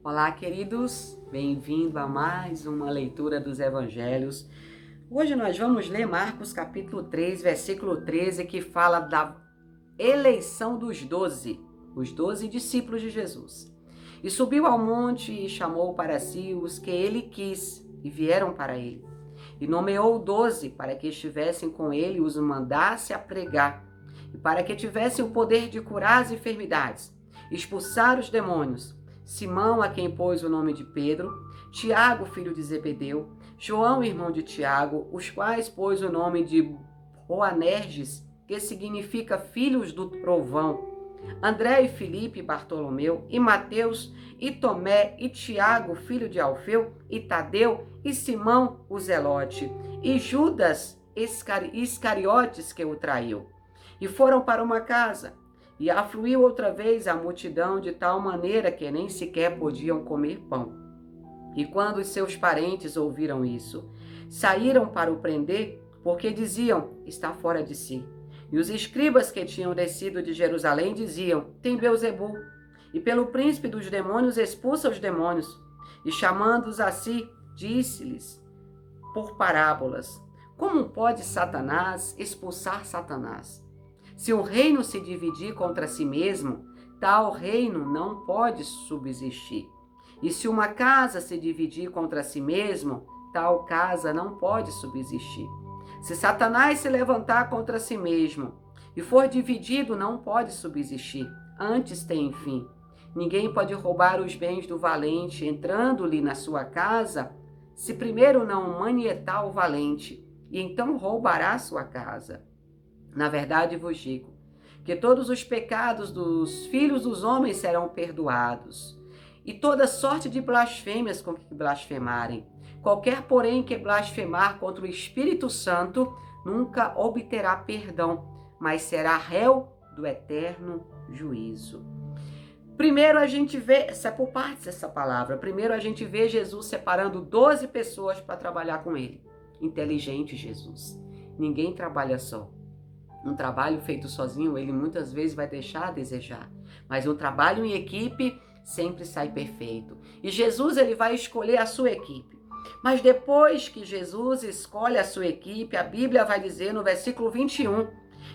Olá, queridos, bem-vindo a mais uma leitura dos Evangelhos. Hoje nós vamos ler Marcos capítulo 3, versículo 13, que fala da eleição dos 12, os 12 discípulos de Jesus. E subiu ao monte e chamou para si os que ele quis, e vieram para ele. E nomeou 12 para que estivessem com ele e os mandasse a pregar, e para que tivessem o poder de curar as enfermidades, expulsar os demônios. Simão, a quem pôs o nome de Pedro, Tiago, filho de Zebedeu, João, irmão de Tiago, os quais pôs o nome de Boanerges, que significa filhos do trovão, André e Filipe e Bartolomeu, e Mateus, e Tomé, e Tiago, filho de Alfeu, e Tadeu, e Simão, o Zelote, e Judas Iscariotes, que o traiu. E foram para uma casa. E afluiu outra vez a multidão de tal maneira que nem sequer podiam comer pão. E quando os seus parentes ouviram isso, saíram para o prender, porque diziam, está fora de si. E os escribas que tinham descido de Jerusalém diziam, tem Beelzebu, e pelo príncipe dos demônios expulsa os demônios. E chamando-os a si, disse-lhes por parábolas, como pode Satanás expulsar Satanás? Se um reino se dividir contra si mesmo, tal reino não pode subsistir. E se uma casa se dividir contra si mesmo, tal casa não pode subsistir. Se Satanás se levantar contra si mesmo e for dividido, não pode subsistir. Antes tem fim. Ninguém pode roubar os bens do valente, entrando-lhe na sua casa, se primeiro não manietar o valente, e então roubará sua casa. Na verdade vos digo, que todos os pecados dos filhos dos homens serão perdoados, e toda sorte de blasfêmias com que blasfemarem. Qualquer, porém, que blasfemar contra o Espírito Santo, nunca obterá perdão, mas será réu do eterno juízo. Primeiro a gente vê, essa é por partes essa palavra, primeiro a gente vê Jesus separando 12 pessoas para trabalhar com ele. Inteligente Jesus. Ninguém trabalha só. Um trabalho feito sozinho, ele muitas vezes vai deixar a desejar. Mas um trabalho em equipe sempre sai perfeito. E Jesus, ele vai escolher a sua equipe. Mas depois que Jesus escolhe a sua equipe, a Bíblia vai dizer no versículo 21,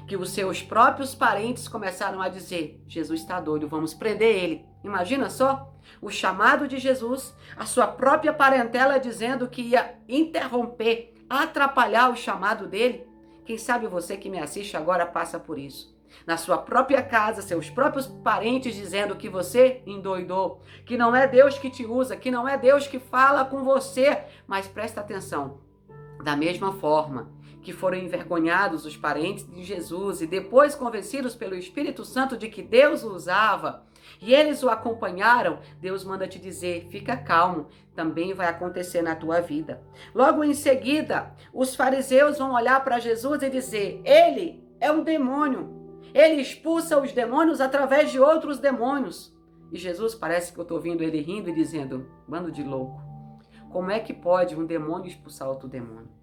que os seus próprios parentes começaram a dizer, Jesus está doido, vamos prender ele. Imagina só, o chamado de Jesus, a sua própria parentela dizendo que ia interromper, atrapalhar o chamado dele. Quem sabe você que me assiste agora passa por isso. Na sua própria casa, seus próprios parentes dizendo que você endoidou, que não é Deus que te usa, que não é Deus que fala com você. Mas presta atenção, da mesma forma que foram envergonhados os parentes de Jesus e depois convencidos pelo Espírito Santo de que Deus o usava, e eles o acompanharam, Deus manda te dizer, fica calmo, também vai acontecer na tua vida. Logo em seguida, os fariseus vão olhar para Jesus e dizer, ele é um demônio, ele expulsa os demônios através de outros demônios. E Jesus, parece que eu estou ouvindo ele rindo e dizendo, bando de louco, como é que pode um demônio expulsar outro demônio?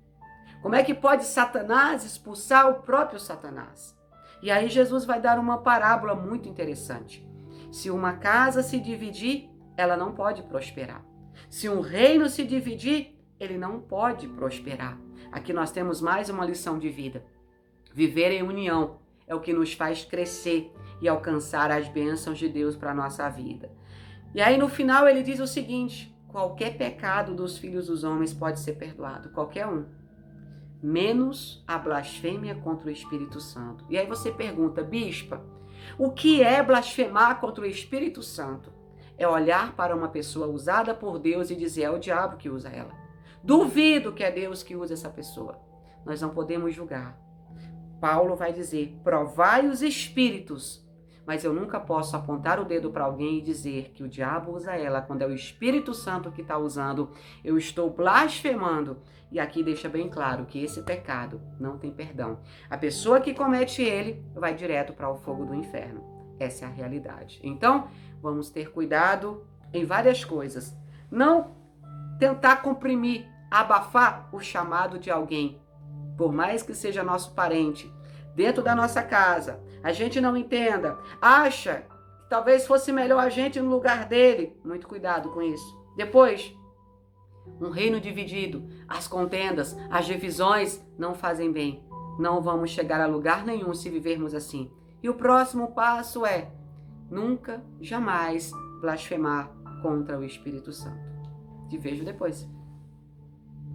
Como é que pode Satanás expulsar o próprio Satanás? E aí Jesus vai dar uma parábola muito interessante. Se uma casa se dividir, ela não pode prosperar. Se um reino se dividir, ele não pode prosperar. Aqui nós temos mais uma lição de vida. Viver em união é o que nos faz crescer e alcançar as bênçãos de Deus para a nossa vida. E aí no final ele diz o seguinte, qualquer pecado dos filhos dos homens pode ser perdoado, qualquer um, menos a blasfêmia contra o Espírito Santo. E aí você pergunta, bispa, o que é blasfemar contra o Espírito Santo? É olhar para uma pessoa usada por Deus e dizer, é o diabo que usa ela. Duvido que é Deus que usa essa pessoa. Nós não podemos julgar. Paulo vai dizer, provai os espíritos, mas eu nunca posso apontar o dedo para alguém e dizer que o diabo usa ela, quando é o Espírito Santo que está usando, eu estou blasfemando. E aqui deixa bem claro que esse pecado não tem perdão. A pessoa que comete ele vai direto para o fogo do inferno. Essa é a realidade. Então, vamos ter cuidado em várias coisas. Não tentar comprimir, abafar o chamado de alguém, por mais que seja nosso parente, dentro da nossa casa, a gente não entenda, acha talvez fosse melhor a gente no lugar dele. Muito cuidado com isso. Depois, um reino dividido, as contendas, as divisões não fazem bem. Não vamos chegar a lugar nenhum se vivermos assim. E o próximo passo é nunca, jamais blasfemar contra o Espírito Santo. Te vejo depois.